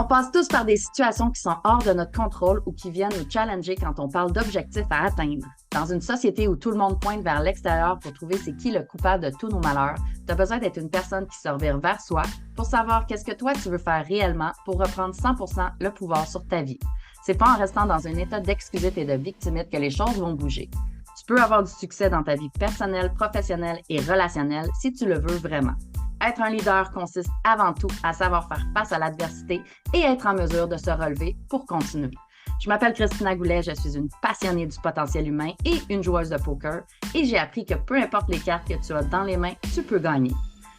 On passe tous par des situations qui sont hors de notre contrôle ou qui viennent nous challenger quand on parle d'objectifs à atteindre. Dans une société où tout le monde pointe vers l'extérieur pour trouver c'est qui le coupable de tous nos malheurs, tu as besoin d'être une personne qui se revire vers soi pour savoir qu'est-ce que toi tu veux faire réellement pour reprendre 100% le pouvoir sur ta vie. C'est pas en restant dans un état d'excusite et de victimite que les choses vont bouger. Tu peux avoir du succès dans ta vie personnelle, professionnelle et relationnelle si tu le veux vraiment. Être un leader consiste avant tout à savoir faire face à l'adversité et être en mesure de se relever pour continuer. Je m'appelle Christina Goulet, je suis une passionnée du potentiel humain et une joueuse de poker et j'ai appris que peu importe les cartes que tu as dans les mains, tu peux gagner.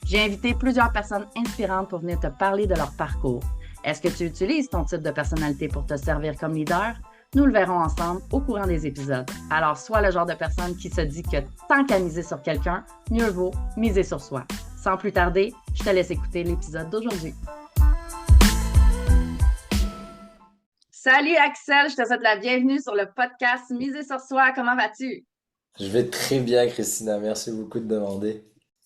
J'ai invité plusieurs personnes inspirantes pour venir te parler de leur parcours. Est-ce que tu utilises ton type de personnalité pour te servir comme leader? Nous le verrons ensemble au courant des épisodes. Alors, sois le genre de personne qui se dit que tant qu'à miser sur quelqu'un, mieux vaut miser sur soi. Sans plus tarder, je te laisse écouter l'épisode d'aujourd'hui. Salut Axel, je te souhaite la bienvenue sur le podcast Miser sur soi. Comment vas-tu? Je vais très bien, Christina. Merci beaucoup de demander.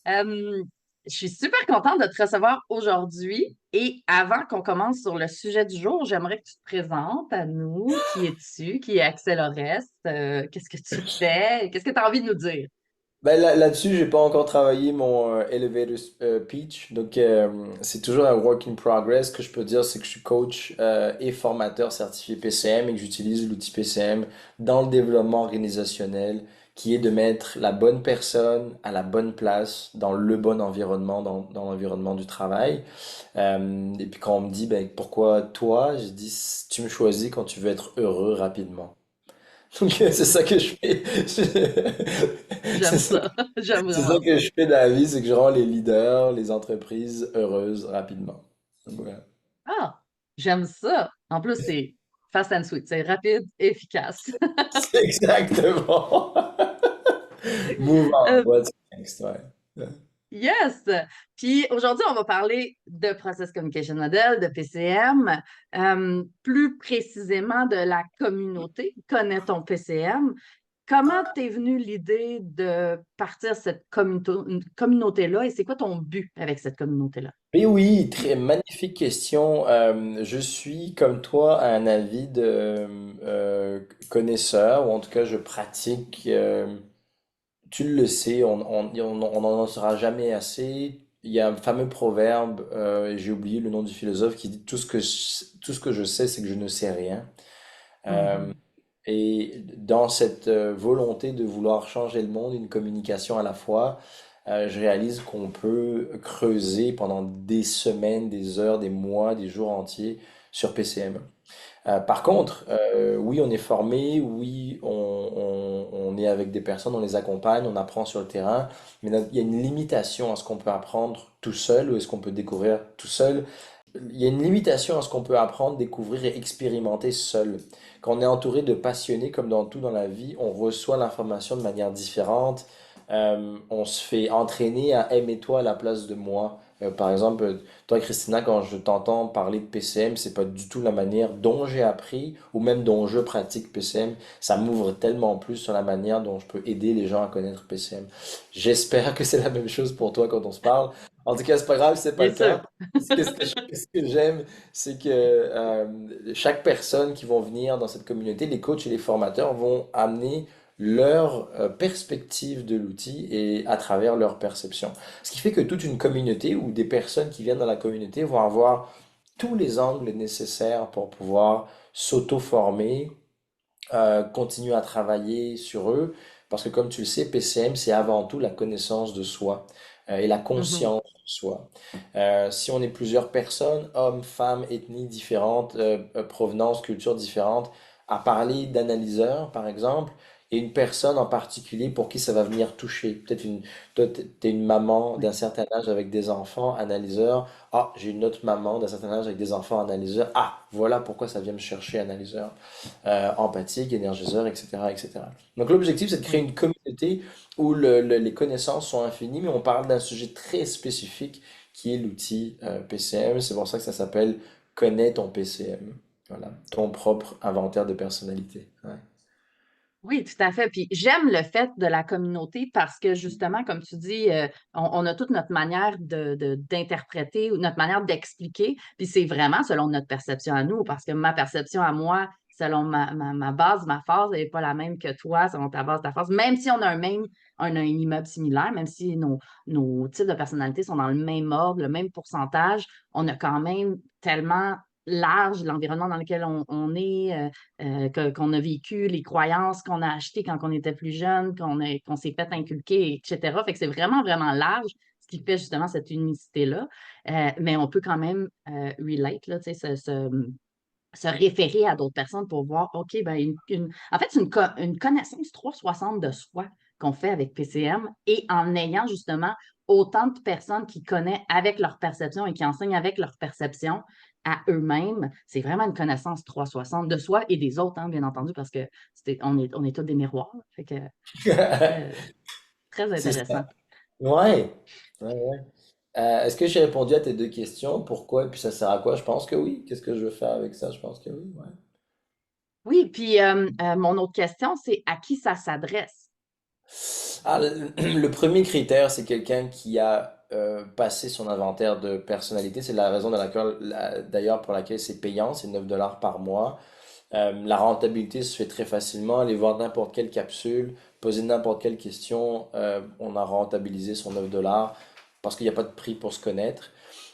Euh, je suis super contente de te recevoir aujourd'hui. Et avant qu'on commence sur le sujet du jour, j'aimerais que tu te présentes à nous. Qui es-tu? Qui est Axel Orest? Qu'est-ce que tu fais? Qu'est-ce que tu as envie de nous dire? Ben là-dessus, j'ai pas encore travaillé mon elevator pitch, donc c'est toujours un work in progress. Ce que je peux dire, c'est que je suis coach et formateur certifié PCM et que j'utilise l'outil PCM dans le développement organisationnel, qui est de mettre la bonne personne à la bonne place, dans le bon environnement, dans l'environnement du travail. Et puis quand on me dit, ben, pourquoi toi, je dis, tu me choisis quand tu veux être heureux rapidement. Donc c'est ça que je fais. J'aime C'est ça, ça. J'aime c'est ça vraiment que ça. je fais dans la vie, c'est que je rends les leaders, les entreprises heureuses rapidement. Donc, voilà. Ah, j'aime ça. En plus, c'est fast and sweet. C'est rapide et efficace. C'est exactement. Move on, Euh, what's next, ouais. Yes! Puis aujourd'hui, on va parler de Process Communication Model, de PCM, plus précisément de la communauté. Connais ton PCM. Comment t'es venue l'idée de partir cette communauté-là et c'est quoi ton but avec cette communauté-là? Mais oui, très magnifique question. Je suis comme toi un avis de connaisseur, ou en tout cas je pratique. Tu le sais, on n'en sera jamais assez. Il y a un fameux proverbe, et j'ai oublié le nom du philosophe, qui dit tout ce que je sais, c'est que je ne sais rien. Euh, Mhm. et dans cette volonté de vouloir changer le monde, une communication à la fois, je réalise qu'on peut creuser pendant des semaines, des heures, des mois, des jours entiers sur PCM. Par contre, oui, on est formé, oui, on est avec des personnes, on les accompagne, on apprend sur le terrain, mais il y a une limitation à ce qu'on peut apprendre tout seul ou est-ce qu'on peut découvrir tout seul. Il y a une limitation à ce qu'on peut apprendre, découvrir et expérimenter seul. Quand on est entouré de passionnés, comme dans tout dans la vie, on reçoit l'information de manière différente. On se fait entraîner à aimer toi à la place de moi. Par exemple, toi, Christina, quand je t'entends parler de PCM, c'est pas du tout la manière dont j'ai appris ou même dont je pratique PCM. Ça m'ouvre tellement plus sur la manière dont je peux aider les gens à connaître PCM. J'espère que c'est la même chose pour toi quand on se parle. En tout cas, c'est pas grave, si c'est pas Bien le sûr. cas. Ce que j'aime, c'est que chaque personne qui vont venir dans cette communauté, les coachs et les formateurs vont amener leur perspective de l'outil et à travers leur perception. Ce qui fait que toute une communauté ou des personnes qui viennent dans la communauté vont avoir tous les angles nécessaires pour pouvoir s'auto-former, continuer à travailler sur eux, parce que comme tu le sais, PCM, c'est avant tout la connaissance de soi et la Mhm. conscience de soi. Si on est plusieurs personnes, hommes, femmes, ethnies différentes, provenances, cultures différentes, à parler d'analyseurs, par exemple, et une personne en particulier pour qui ça va venir toucher. Peut-être toi, t'es une maman d'un Oui. certain âge avec des enfants analyseurs. Ah, j'ai une autre maman d'un certain âge avec des enfants analyseurs. Ah, voilà pourquoi ça vient me chercher analyseur empathique, énergiseur, etc., etc. Donc l'objectif, c'est de créer Oui. une communauté où les connaissances sont infinies, mais on parle d'un sujet très spécifique qui est l'outil PCM. C'est pour ça que ça s'appelle Connais ton PCM. Voilà, ton propre inventaire de personnalité. Ouais. Oui, tout à fait. Puis j'aime le fait de la communauté parce que justement, comme tu dis, on a toute notre manière d'interpréter ou notre manière d'expliquer. Puis c'est vraiment selon notre perception à nous, parce que ma perception à moi, selon ma base, ma phase, elle n'est pas la même que toi, selon ta base, ta phase. Même si on a un immeuble similaire, même si nos types de personnalités sont dans le même ordre, le même pourcentage, on a quand même tellement large l'environnement dans lequel on est. Qu'on a vécu, les croyances qu'on a achetées quand on était plus jeune, qu'on s'est fait inculquer, etc. Fait que c'est vraiment, vraiment large, ce qui fait justement cette unicité-là. Mais on peut quand même relate, là, tu sais, se référer à d'autres personnes pour voir, OK, ben en fait, c'est une connaissance 360 de soi qu'on fait avec PCM et en ayant justement autant de personnes qui connaissent avec leur perception et qui enseignent avec leur perception à eux-mêmes, c'est vraiment une connaissance 360 de soi et des autres, hein, bien entendu, parce que on est tous des miroirs. Fait que très, très C'est intéressant. ça. Ouais. Ouais, ouais. Est-ce que j'ai répondu à tes deux questions? Pourquoi et puis ça sert à quoi? Je pense que oui. Qu'est-ce que je veux faire avec ça? Je pense que oui. Ouais. Oui, puis mon autre question, c'est à qui ça s'adresse? Ah, le premier critère, c'est quelqu'un qui a passé son inventaire de personnalité. C'est la raison d'ailleurs pour laquelle c'est payant, c'est 9 dollars par mois. La rentabilité se fait très facilement. Aller voir n'importe quelle capsule, poser n'importe quelle question, on a rentabilisé son 9 dollars parce qu'il n'y a pas de prix pour se connaître.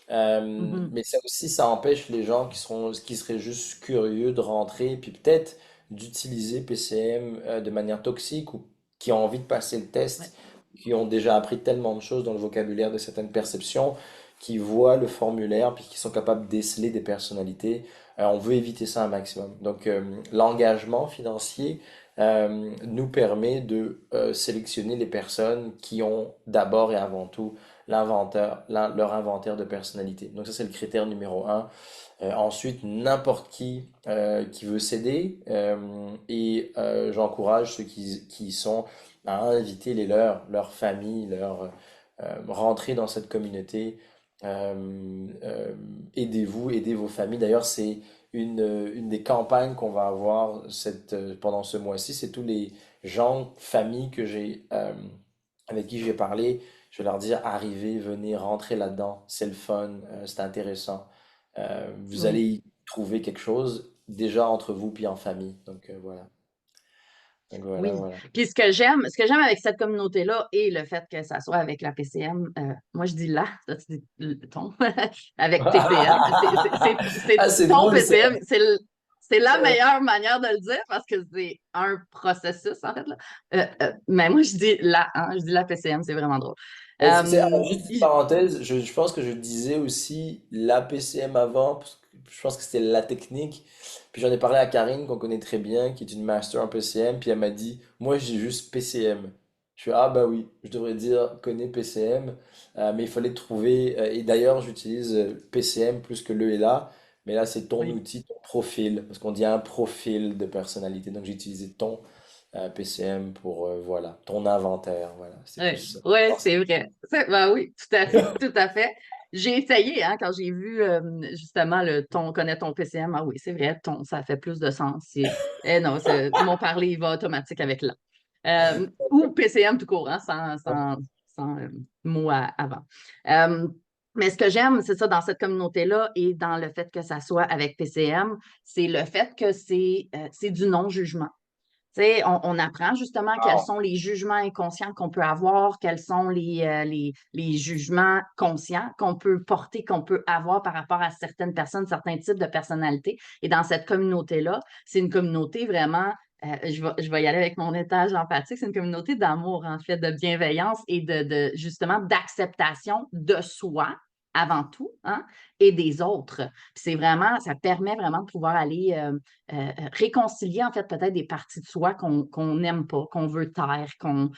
Mhm. Mais ça aussi, ça empêche les gens qui seraient juste curieux de rentrer, puis peut-être d'utiliser PCM de manière toxique ou qui ont envie de passer le Ouais. test, qui ont déjà appris tellement de choses dans le vocabulaire de certaines perceptions, qui voient le formulaire, puis qui sont capables de déceler des personnalités. On veut éviter ça un maximum. Donc, l'engagement financier nous permet de sélectionner les personnes qui ont d'abord et avant tout leur inventaire de personnalité. Donc ça, c'est le critère numéro un. Ensuite, n'importe qui veut s'aider et j'encourage ceux qui sont à inviter les leurs, leur famille, rentrer dans cette communauté. Aidez-vous, aidez vos familles. D'ailleurs, c'est une des campagnes qu'on va avoir pendant ce mois-ci. C'est tous les gens, familles avec qui j'ai parlé. Je vais leur dire, arrivez, venez, rentrez là-dedans. C'est le fun, c'est intéressant. Vous allez Oui. y trouver quelque chose déjà entre vous puis en famille. Donc voilà. Donc voilà, Oui. voilà. Puis ce que j'aime avec cette communauté-là et le fait que ça soit avec la PCM, moi je dis là, toi tu dis ton, avec PCM, c'est Ah, c'est ton drôle ça. PCM, c'est la meilleure manière de le dire parce que c'est un processus en fait là. Mais moi je dis là, hein, je dis la PCM, c'est vraiment drôle. Alors, Euh, juste une parenthèse, je pense que je disais aussi la PCM avant, parce que je pense que c'était la technique. Puis j'en ai parlé à Karine, qu'on connaît très bien, qui est une master en PCM, puis elle m'a dit, moi j'ai juste PCM. Je suis, ah bah oui, je devrais dire connais PCM, mais il fallait trouver, et d'ailleurs j'utilise PCM plus que le et la, mais là c'est ton oui. outil, ton profil, parce qu'on dit un profil de personnalité, donc j'ai utilisé ton PCM pour, voilà, ton inventaire, voilà, c'est Oui, plus ça. ouais, c'est vrai. Ben oui, tout à fait, tout à fait. J'ai essayé, hein, quand j'ai vu justement le ton, connaît ton PCM. Ah oui, c'est vrai, ton, ça fait plus de sens. Non, mon parler, il va automatique avec là. Ou PCM tout court, hein, sans mot avant. Euh, mais ce que j'aime, c'est ça, dans cette communauté-là et dans le fait que ça soit avec PCM, c'est le fait que c'est du non-jugement. Tu sais, on apprend justement quels Wow. sont les jugements inconscients qu'on peut avoir, quels sont les jugements conscients qu'on peut porter, qu'on peut avoir par rapport à certaines personnes, certains types de personnalités. Et dans cette communauté-là, c'est une communauté vraiment, je vais y aller avec mon étage empathique, c'est une communauté d'amour, en fait, de bienveillance et justement d'acceptation de soi avant tout, hein, et des autres. Puis c'est vraiment, ça permet vraiment de pouvoir aller réconcilier en fait peut-être des parties de soi qu'on n'aime pas, qu'on veut taire, qu'on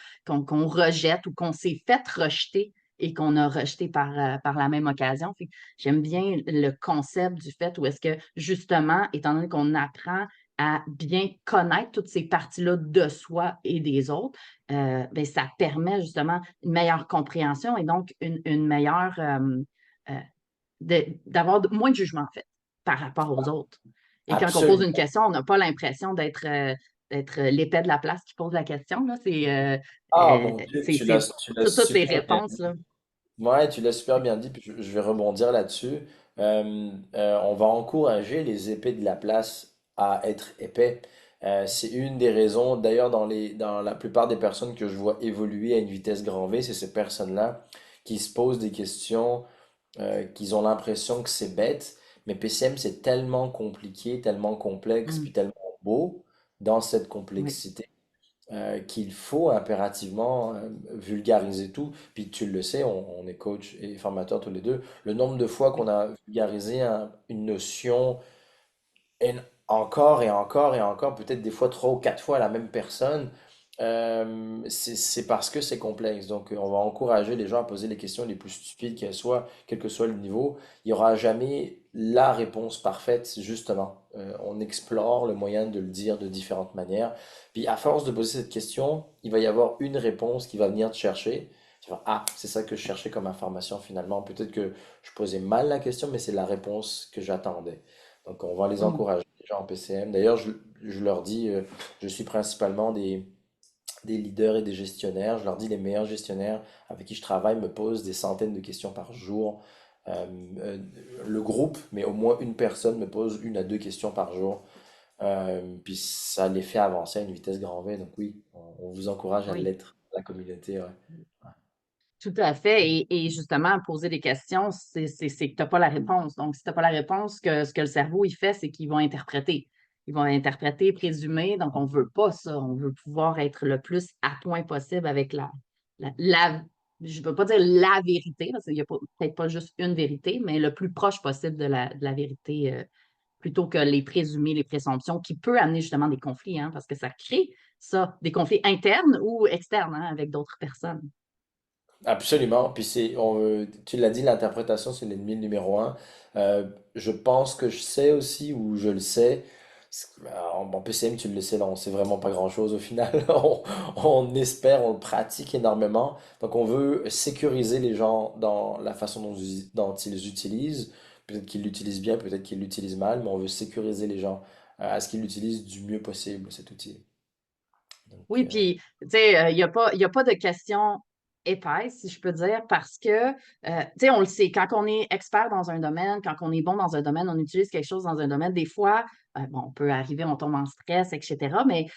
rejette ou qu'on s'est fait rejeter et qu'on a rejeté par la même occasion. Fait que j'aime bien le concept du fait où est-ce que justement, étant donné qu'on apprend à bien connaître toutes ces parties-là de soi et des autres, ben, ça permet justement une meilleure compréhension et donc une meilleure euh, d'avoir moins de jugement en fait par rapport aux autres. Et quand on pose une Absolument. question, on n'a pas l'impression d'être être l'épée de la place qui pose la question, là. Ah mon Dieu, C'est tu l'as toutes les super bien réponses, là. Ouais, tu l'as super bien dit, puis je vais rebondir là-dessus. On va encourager les épais de la place à être épais. C'est une des raisons, d'ailleurs, dans la plupart des personnes que je vois évoluer à une vitesse grand V, c'est ces personnes-là qui se posent des questions, qu'ils ont l'impression que c'est bête, mais PCM, c'est tellement compliqué, tellement complexe, puis Mm. tellement beau dans cette Oui. complexité qu'il faut impérativement vulgariser tout. Puis tu le sais, on est coach et formateur tous les deux. Le nombre de fois qu'on a vulgarisé une notion encore et encore et encore, peut-être des fois trois ou quatre fois à la même personne, c'est parce que c'est complexe. Donc, on va encourager les gens à poser les questions les plus stupides qu'elles soient, quel que soit le niveau. Il n'y aura jamais la réponse parfaite, justement. On explore le moyen de le dire de différentes manières. Puis, à force de poser cette question, il va y avoir une réponse qui va venir te chercher. Tu vas, ah, c'est ça que je cherchais comme information finalement. Peut-être que je posais mal la question, mais c'est la réponse que j'attendais. Donc, on va les Mm. encourager, les gens en PCM. D'ailleurs, je leur dis, je suis principalement des leaders et des gestionnaires. Je leur dis, les meilleurs gestionnaires avec qui je travaille me posent des centaines de questions par jour. Euh, euh, le groupe, mais au moins une personne me pose une à deux questions par jour. Puis ça les fait avancer à une vitesse grand V. Donc oui, on vous encourage à Oui. l'être, la communauté. Ouais. Tout à fait. Et justement, poser des questions, c'est que tu n'as pas la réponse. Donc, si tu n'as pas la réponse, ce que le cerveau, il fait, c'est qu'ils vont interpréter. Ils vont interpréter, présumer. Donc, on ne veut pas ça. On veut pouvoir être le plus à point possible avec je ne veux pas dire la vérité, parce qu'il n'y a peut-être pas juste une vérité, mais le plus proche possible de la vérité, plutôt que les présumés, les présomptions, qui peut amener justement des conflits, hein, parce que ça crée ça, des conflits internes ou externes, hein, avec d'autres personnes. Absolument. Puis tu l'as dit, l'interprétation, c'est l'ennemi numéro un. Je pense que je sais aussi, ou je le sais, en PCM, tu le sais, là, on sait vraiment pas grand-chose au final. On espère, on le pratique énormément. Donc, on veut sécuriser les gens dans la façon dont ils utilisent. Peut-être qu'ils l'utilisent bien, peut-être qu'ils l'utilisent mal, mais on veut sécuriser les gens à ce qu'ils l'utilisent du mieux possible, cet outil. Donc, Oui, puis, tu sais, il y a pas de question épaisse, si je peux dire, parce que, tu sais, on le sait, quand on est expert dans un domaine, quand on est bon dans un domaine, on utilise quelque chose dans un domaine, des fois, bon, on peut arriver, on tombe en stress, etc., mais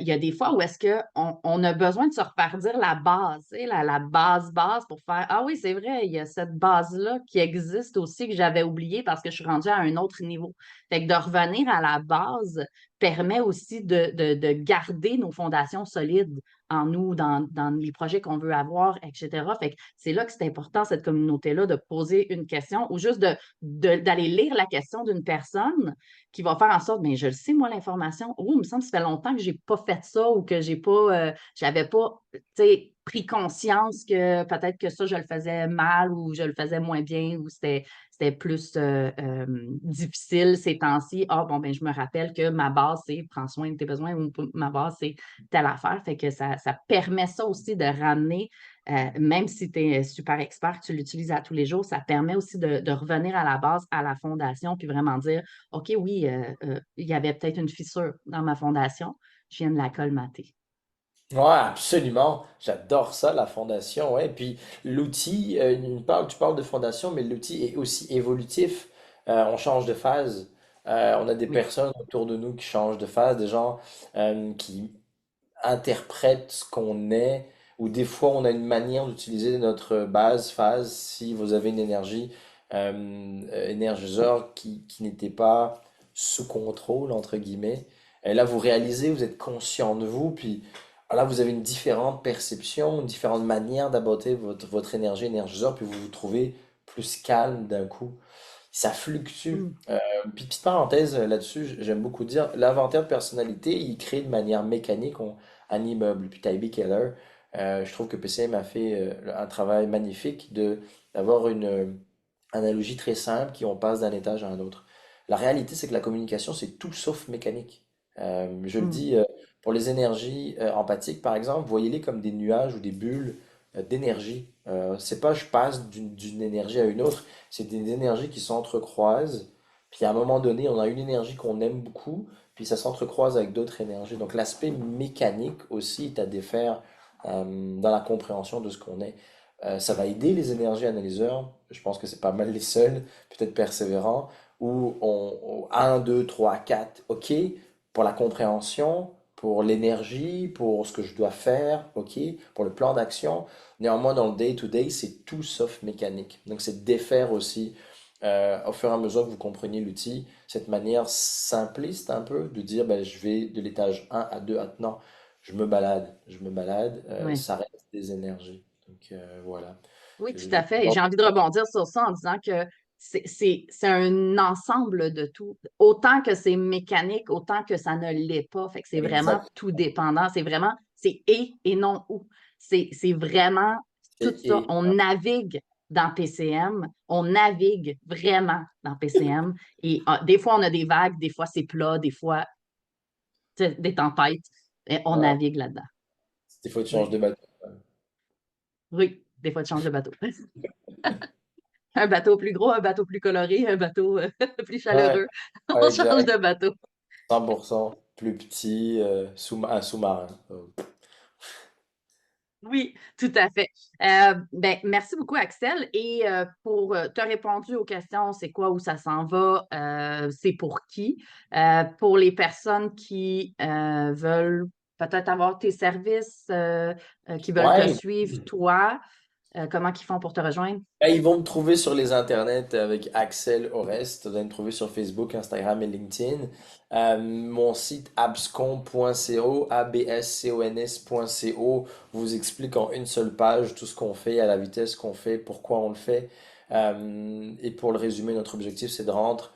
il y a des fois où est-ce on a besoin de se refaire dire la base, tu sais, la base pour faire, ah oui, c'est vrai, il y a cette base-là qui existe aussi que j'avais oubliée parce que je suis rendue à un autre niveau. Fait que de revenir à la base, permet aussi de garder nos fondations solides en nous, dans les projets qu'on veut avoir, etc. Fait que c'est là que c'est important, cette communauté-là, de poser une question ou juste d'aller lire la question d'une personne qui va faire en sorte, mais je le sais, moi, l'information, oh, il me semble que ça fait longtemps que j'ai pas fait ça ou que j'avais pas, tu sais, pris conscience que peut-être que ça, je le faisais mal ou je le faisais moins bien ou c'était plus difficile ces temps-ci. Ah, bon, ben, je me rappelle que ma base, c'est prends soin de tes besoins ou ma base, c'est telle affaire. Fait que ça permet ça aussi de ramener, même si tu es super expert, que tu l'utilises à tous les jours, ça permet aussi de revenir à la base, à la fondation, puis vraiment dire, OK, oui, il y avait peut-être une fissure dans ma fondation, je viens de la colmater. ouais, absolument. J'adore ça, la fondation. Ouais. Puis l'outil, tu parles de fondation, mais l'outil est aussi évolutif. On change de phase. On a des Oui. personnes autour de nous qui changent de phase, des gens qui interprètent ce qu'on est, ou des fois on a une manière d'utiliser notre base phase si vous avez une énergie énergiseur qui n'était pas sous contrôle, entre guillemets. Et là, vous réalisez, vous êtes conscient de vous, puis là, vous avez une différente perception, une différente manière d'aborder votre énergie énergiseur, puis vous vous trouvez plus calme d'un coup. Ça fluctue. Mm. Puis petite parenthèse là-dessus, j'aime beaucoup dire, l'inventaire de personnalité, il crée de manière mécanique un immeuble. Puis Tybee Keller, je trouve que PCM a fait un travail magnifique d'avoir une analogie très simple qui on passe d'un étage à un autre. La réalité, c'est que la communication, c'est tout sauf mécanique. Je le Mm. dis, pour les énergies empathiques, par exemple, voyez-les comme des nuages ou des bulles d'énergie. C'est pas je passe d'une énergie à une autre, c'est des énergies qui s'entrecroisent. Puis à un moment donné, on a une énergie qu'on aime beaucoup, puis ça s'entrecroise avec d'autres énergies. Donc l'aspect mécanique aussi est à défaire dans la compréhension de ce qu'on est. Ça va aider les énergies analyseurs, je pense que c'est pas mal les seuls, peut-être persévérants, où 1, 2, 3, 4, ok, pour la compréhension, pour l'énergie, pour ce que je dois faire, ok, pour le plan d'action. Néanmoins, dans le day-to-day, c'est tout sauf mécanique. Donc c'est défaire aussi, au fur et à mesure que vous compreniez l'outil, cette manière simpliste un peu de dire, ben, je vais de l'étage 1 à 2, à non, je me balade, Oui. ça reste des énergies. Donc voilà. Oui, tout Je- à fait. Et j'ai envie de rebondir sur ça en disant que c'est un ensemble de tout. Autant que c'est mécanique, autant que ça ne l'est pas. Fait que c'est vraiment Exact. tout dépendant. C'est vraiment, c'est et non ou. C'est vraiment tout ça. Et On navigue dans PCM. On navigue vraiment dans PCM. Et des fois, on a des vagues, des fois, c'est plat, des fois, des tempêtes. Et on ouais, navigue là-dedans. des fois tu changes Oui. de bateau. Oui, des fois, tu changes de bateau. Un bateau plus gros, un bateau plus coloré, un bateau plus Ouais, chaleureux. On ouais, change exact. de bateau. 100% plus petit, un sous-marin. Oui, tout à fait. Ben, merci beaucoup, Axel. Et pour te répondu aux questions, c'est quoi, où ça s'en va, c'est pour qui? Pour les personnes qui veulent peut-être avoir tes services, qui veulent te Ouais, suivre, toi, comment ils font pour te rejoindre? et ils vont me trouver sur les internets avec Axel Orest. Vous allez me trouver sur Facebook, Instagram et LinkedIn. Mon site abscon.co, abscons.co, vous explique en une seule page tout ce qu'on fait, à la vitesse qu'on fait, pourquoi on le fait. Et pour le résumer, notre objectif, c'est de rendre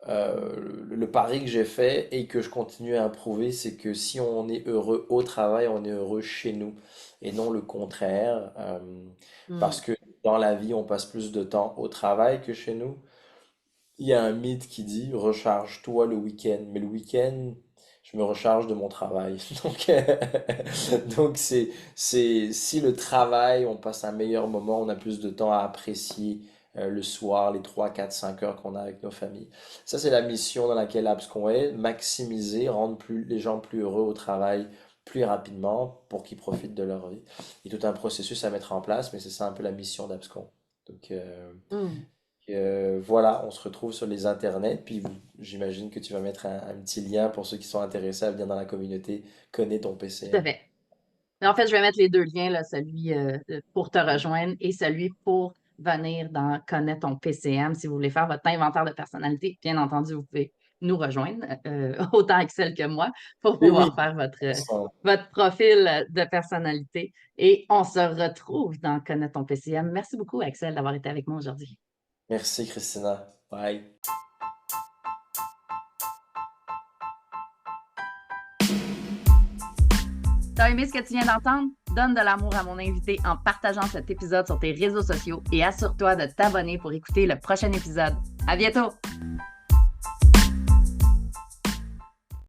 le pari que j'ai fait et que je continue à improuver, c'est que si on est heureux au travail, on est heureux chez nous et non le contraire. Parce Hmm. que dans la vie, on passe plus de temps au travail que chez nous. Il y a un mythe qui dit recharge-toi le week-end, mais le week-end, je me recharge de mon travail. Donc, si le travail, on passe un meilleur moment, on a plus de temps à apprécier le soir, les 3 4 5 heures qu'on a avec nos familles. Ça, c'est la mission dans laquelle Abscon est, maximiser, rendre les gens plus heureux au travail plus rapidement pour qu'ils profitent de leur vie. Il y a tout un processus à mettre en place, mais c'est ça un peu la mission d'Abscon. Donc, Hmm. voilà, on se retrouve sur les internets, puis j'imagine que tu vas mettre un petit lien pour ceux qui sont intéressés à venir dans la communauté, connais ton Tout à PCM. fait. Mais en fait, je vais mettre les deux liens, là, celui pour te rejoindre et celui pour venir dans connaître ton PCM. Si vous voulez faire votre inventaire de personnalité, bien entendu, vous pouvez nous rejoindre, autant Axel que moi, pour Oui, oui, pouvoir faire ensemble. votre profil de personnalité. Et on se retrouve dans connaître ton PCM. Merci beaucoup, Axel, d'avoir été avec moi aujourd'hui. Merci Christina. Bye. T'as aimé ce que tu viens d'entendre? Donne de l'amour à mon invité en partageant cet épisode sur tes réseaux sociaux et assure-toi de t'abonner pour écouter le prochain épisode. À bientôt!